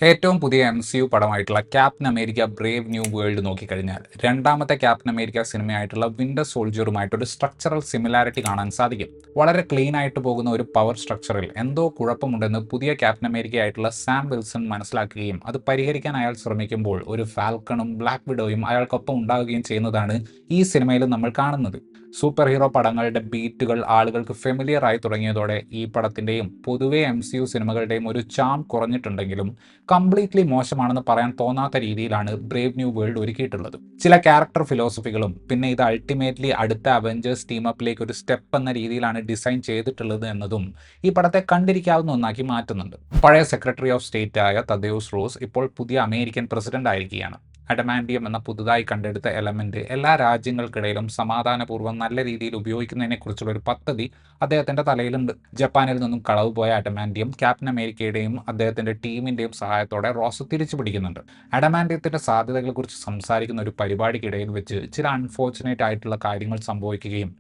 ഏറ്റവും പുതിയ MCU പടമായിട്ടുള്ള Captain America brave new world നോക്കിക്കഴിഞ്ഞാൽ രണ്ടാമത്തെ ക്യാപ്റ്റൻ അമേരിക്ക സിനിമയായിട്ടുള്ള വിന്റർ സോൾജിയറുമായിട്ടൊരു സ്ട്രക്ചറൽ സിമിലാരിറ്റി കാണാൻ സാധിക്കും. വളരെ ക്ലീൻ ആയിട്ട് പോകുന്ന ഒരു പവർ സ്ട്രക്ചറിൽ എന്തോ കുഴപ്പമുണ്ടെന്ന് പുതിയ ക്യാപ്റ്റൻ അമേരിക്ക ആയിട്ടുള്ള സാം വിൽസൺ മനസ്സിലാക്കുകയും അത് പരിഹരിക്കാൻ അയാൾ ശ്രമിക്കുമ്പോൾ ഒരു ഫാൽക്കണും ബ്ലാക്ക് വിഡോയും അയാൾക്കൊപ്പം ഉണ്ടാവുകയും ചെയ്യുന്നതാണ് ഈ സിനിമയിൽ നമ്മൾ കാണുന്നത്. സൂപ്പർ ഹീറോ പടങ്ങളുടെ ബീറ്റുകൾ ആളുകൾക്ക് ഫെമിലിയർ ആയി തുടങ്ങിയതോടെ ഈ പടത്തിന്റെയും പൊതുവെ MCU സിനിമകളുടെയും ഒരു ചാം കുറഞ്ഞിട്ടുണ്ടെങ്കിലും കംപ്ലീറ്റ്ലി മോശമാണെന്ന് പറയാൻ തോന്നാത്ത രീതിയിലാണ് ബ്രേവ് ന്യൂ വേൾഡ് ഒരുക്കിയിട്ടുള്ളത്. ചില ക്യാരക്ടർ ഫിലോസഫികളും പിന്നെ ഇത് അൾട്ടിമേറ്റ്ലി അടുത്ത അവഞ്ചേഴ്സ് ടീമപ്പിലേക്ക് ഒരു സ്റ്റെപ്പ് എന്ന രീതിയിലാണ് ഡിസൈൻ ചെയ്തിട്ടുള്ളത് എന്നതും ഈ പടത്തെ കണ്ടിരിക്കാവുന്ന ഒന്നാക്കി മാറ്റുന്നുണ്ട്. പഴയ സെക്രട്ടറി ഓഫ് സ്റ്റേറ്റ് ആയ തദേയൂസ് റോസ് ഇപ്പോൾ പുതിയ അമേരിക്കൻ പ്രസിഡന്റ് ആയിരിക്കുകയാണ്. അഡമാൻഡിയം എന്ന പുതുതായി കണ്ടെടുത്ത എലമെന്റ് എല്ലാ രാജ്യങ്ങൾക്കിടയിലും സമാധാനപൂർവ്വം നല്ല രീതിയിൽ ഉപയോഗിക്കുന്നതിനെക്കുറിച്ചുള്ള ഒരു പദ്ധതി അദ്ദേഹത്തിന്റെ തലയിലുണ്ട്. ജപ്പാനിൽ നിന്നും കളവ് പോയ അഡമാൻഡിയം ക്യാപ്റ്റൻ അമേരിക്കയുടെയും അദ്ദേഹത്തിന്റെ ടീമിന്റെയും സഹായത്തോടെ റോസ് തിരിച്ചു പിടിക്കുന്നുണ്ട്. അഡമാൻഡിയത്തിന്റെ സാധ്യതകളെക്കുറിച്ച് സംസാരിക്കുന്ന ഒരു പരിപാടിക്കിടയിൽ വെച്ച് ചില അൺഫോർച്ചുനേറ്റ് ആയിട്ടുള്ള കാര്യങ്ങൾ സംഭവിക്കുകയും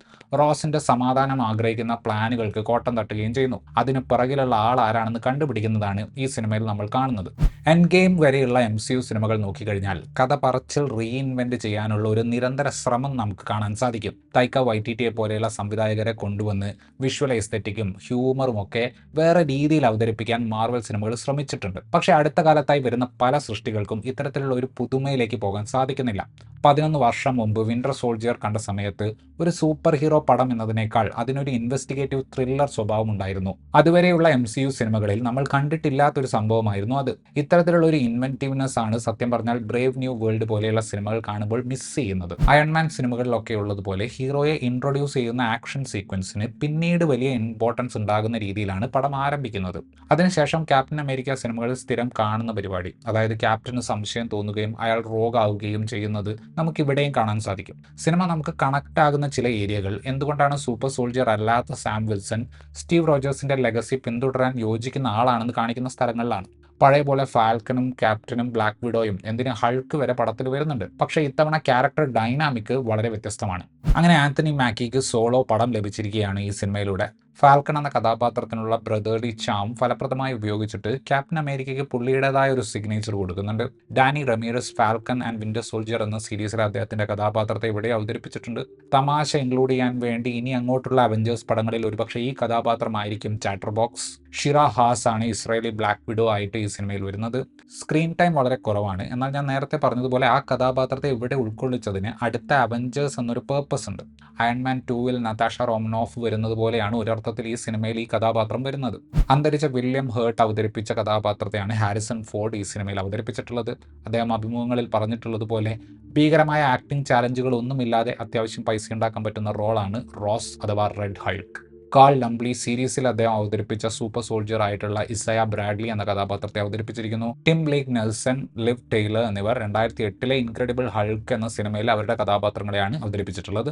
റോസിന്റെ സമാധാനം ആഗ്രഹിക്കുന്ന പ്ലാനുകൾക്ക് കോട്ടം തട്ടുകയും ചെയ്യുന്നു. അതിന് പിറകിലുള്ള ആൾ ആരാണെന്ന് കണ്ടുപിടിക്കുന്നതാണ് ഈ സിനിമയിൽ നമ്മൾ കാണുന്നത്. എൻഡ് ഗെയിം വരെയുള്ള MCU സിനിമകൾ നോക്കിക്കഴിഞ്ഞാൽ കഥ പറച്ചിൽ റീഇൻവെന്റ് ചെയ്യാനുള്ള ഒരു നിരന്തര ശ്രമം നമുക്ക് കാണാൻ സാധിക്കും. തൈക്ക വൈറ്റിറ്റിയെ പോലെയുള്ള സംവിധായകരെ കൊണ്ടുവന്ന് വിഷ്വൽ എസ്തെറ്റിക്കും ഹ്യൂമറും ഒക്കെ വേറെ രീതിയിൽ അവതരിപ്പിക്കാൻ മാർവൽ സിനിമകൾ ശ്രമിച്ചിട്ടുണ്ട്. പക്ഷേ അടുത്ത കാലത്തായി വരുന്ന പല സൃഷ്ടികൾക്കും ഇത്തരത്തിലുള്ള ഒരു പുതുമയിലേക്ക് പോകാൻ സാധിക്കുന്നില്ല. 11 വർഷം മുമ്പ് വിന്റർ സോൾജിയർ കണ്ട സമയത്ത് ഒരു സൂപ്പർ ഹീറോ പടം എന്നതിനേക്കാൾ അതിനൊരു ഇൻവെസ്റ്റിഗേറ്റീവ് ത്രില്ലർ സ്വഭാവം ഉണ്ടായിരുന്നു. അതുവരെയുള്ള MCU സിനിമകളിൽ നമ്മൾ കണ്ടിട്ടില്ലാത്തൊരു സംഭവമായിരുന്നു അത്. ഇത്തരത്തിലുള്ള ഒരു ഇൻവെന്റീവ്നെസ് ആണ് സത്യം പറഞ്ഞാൽ ബ്രേവ് ന്യൂ വേൾഡ് പോലെയുള്ള സിനിമകൾ കാണുമ്പോൾ മിസ് ചെയ്യുന്നത്. അയൺമാൻ സിനിമകളിലൊക്കെ ഉള്ളതുപോലെ ഹീറോയെ ഇൻട്രൊഡ്യൂസ് ചെയ്യുന്ന ആക്ഷൻ സീക്വൻസിന് പിന്നീട് വലിയ ഇമ്പോർട്ടൻസ് ഉണ്ടാകുന്ന രീതിയിലാണ് പടം ആരംഭിക്കുന്നത്. അതിനുശേഷം ക്യാപ്റ്റൻ അമേരിക്ക സിനിമകളിൽ സ്ഥിരം കാണുന്ന പരിപാടി, അതായത് ക്യാപ്റ്റന് സംശയം തോന്നുകയും അയാൾ റോഗാവുകയും ചെയ്യുന്നത് നമുക്ക് ഇവിടെയും കാണാൻ സാധിക്കും. സിനിമ നമുക്ക് കണക്ട് ആകുന്ന ചില ഏരിയകൾ എന്തുകൊണ്ടാണ് സൂപ്പർ സോൾജിയർ അല്ലാത്ത സാം വിൽസൺ സ്റ്റീവ് റോജേഴ്സിന്റെ ലെഗസി പിന്തുടരാൻ യോജിക്കുന്ന ആളാണെന്ന് കാണിക്കുന്ന സ്ഥലങ്ങളിലാണ്. പഴയ പോലെ ഫാൽക്കണും ക്യാപ്റ്റനും ബ്ലാക്ക് വിഡോയും എന്തിന് ഹൾക്ക് വരെ പടത്തിൽ വരുന്നുണ്ട്. പക്ഷേ ഇത്തവണ ക്യാരക്ടർ ഡൈനാമിക് വളരെ വ്യത്യസ്തമാണ്. അങ്ങനെ ആന്റണി മാക്കിക്ക് സോളോ പടം ലഭിച്ചിരിക്കുകയാണ് ഈ സിനിമയിലൂടെ. ഫാൽക്കൺ എന്ന കഥാപാത്രത്തിനുള്ള ബ്രദർലി ചാം ഫലപ്രദമായി ഉപയോഗിച്ചിട്ട് ക്യാപ്റ്റൻ അമേരിക്കയ്ക്ക് പുള്ളിയുടേതായ ഒരു സിഗ്നേച്ചർ കൊടുക്കുന്നുണ്ട്. Danny Ramirez Falcon and Winter Soldier എന്ന സീരീസിൽ അദ്ദേഹത്തിന്റെ കഥാപാത്രത്തെ ഇവിടെ അവതരിപ്പിച്ചിട്ടുണ്ട്. തമാശ ഇൻക്ലൂഡ് ചെയ്യാൻ വേണ്ടി ഇനി അങ്ങോട്ടുള്ള അവഞ്ചേഴ്സ് പടങ്ങളിൽ ഒരുപക്ഷെ ഈ കഥാപാത്രമായിരിക്കും ചാറ്റർ ബോക്സ്. ഷിറ ഹാസ് ആണ് ഇസ്രായേലി ബ്ലാക്ക് വിഡോ ആയിട്ട് ഈ സിനിമയിൽ വരുന്നത്. സ്ക്രീൻ ടൈം വളരെ കുറവാണ്. എന്നാൽ ഞാൻ നേരത്തെ പറഞ്ഞതുപോലെ ആ കഥാപാത്രത്തെ ഇവിടെ ഉൾക്കൊള്ളിച്ചതിന് അടുത്ത അവഞ്ചേഴ്സ് എന്നൊരു പേർപ്പസ് ഉണ്ട്. അയൺമാൻ 2-ൽ നതാഷ റോമനോഫ് വരുന്നത് പോലെയാണ് ഒരർത്ഥത്തിൽ ഈ സിനിമയിൽ ഈ കഥാപാത്രം വരുന്നത്. അന്തരിച്ച വില്യം ഹേർട്ട് അവതരിപ്പിച്ച കഥാപാത്രത്തെയാണ് ഹാരിസൺ ഫോർഡ് ഈ സിനിമയിൽ അവതരിപ്പിച്ചിട്ടുള്ളത്. അദ്ദേഹം അഭിമുഖങ്ങളിൽ പറഞ്ഞിട്ടുള്ളതുപോലെ ഭീകരമായ ആക്ടിംഗ് ചാലഞ്ചുകൾ ഒന്നുമില്ലാതെ അത്യാവശ്യം പൈസ ഉണ്ടാക്കാൻ പറ്റുന്ന റോളാണ് റോസ് അഥവാ റെഡ് ഹൾക്ക്. കാൾ ലംബ്ലി സീരീസിൽ അദ്ദേഹം അവതരിപ്പിച്ച സൂപ്പർ സോൾജിയർ ആയിട്ടുള്ള ഇസയ ബ്രാഡ്ലി എന്ന കഥാപാത്രത്തെ അവതരിപ്പിച്ചിരിക്കുന്നു. Tim Blake Nelson, Liv Tyler എന്നിവർ 2008-ലെ ഇൻക്രെഡിബിൾ ഹൾക്ക് എന്ന സിനിമയിൽ അവരുടെ കഥാപാത്രങ്ങളെയാണ് അവതരിപ്പിച്ചിട്ടുള്ളത്.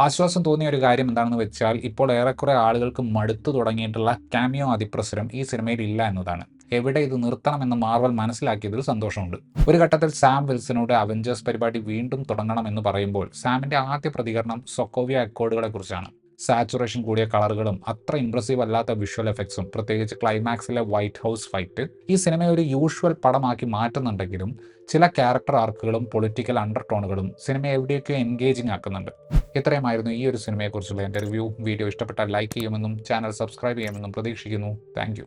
ആശ്വാസം തോന്നിയ ഒരു കാര്യം എന്താണെന്ന് വെച്ചാൽ ഇപ്പോൾ ഏറെക്കുറെ ആളുകൾക്ക് മടുത്തു തുടങ്ങിയിട്ടുള്ള കാമിയോ അതിപ്രസരം ഈ സിനിമയിൽ ഇല്ല എന്നതാണ്. എവിടെ ഇത് നിർത്തണമെന്ന് മാർവൽ മനസ്സിലാക്കിയതിൽ സന്തോഷമുണ്ട്. ഒരു ഘട്ടത്തിൽ സാം വിൽസനോട് അവഞ്ചേഴ്സ് പരിപാടി വീണ്ടും തുടങ്ങണമെന്ന് പറയുമ്പോൾ സാമിന്റെ ആദ്യ പ്രതികരണം സൊക്കോവിയ അക്കോർഡുകളെ കുറിച്ചാണ്. സാച്ചുറേഷൻ കൂടിയ കളറുകളും അത്ര ഇംപ്രസീവ് അല്ലാത്ത വിഷ്വൽ എഫക്ട്സും പ്രത്യേകിച്ച് ക്ലൈമാക്സിലെ വൈറ്റ് ഹൗസ് ഫൈറ്റ് ഈ സിനിമയെ ഒരു യൂഷ്വൽ പടമാക്കി മാറ്റുന്നുണ്ടെങ്കിലും ചില ക്യാരക്ടർ ആർക്കുകളും പൊളിറ്റിക്കൽ അണ്ടർടോണുകളും സിനിമയെ എവിടെയൊക്കെയോ എൻഗേജിങ് ആക്കുന്നുണ്ട്. ഇത്രയുമായിരുന്നു ഈ ഒരു സിനിമയെക്കുറിച്ചുള്ള എൻ്റെ റിവ്യൂ. വീഡിയോ ഇഷ്ടപ്പെട്ടാൽ ലൈക്ക് ചെയ്യുമെന്നും ചാനൽ സബ്സ്ക്രൈബ് ചെയ്യുമെന്നും പ്രതീക്ഷിക്കുന്നു. താങ്ക്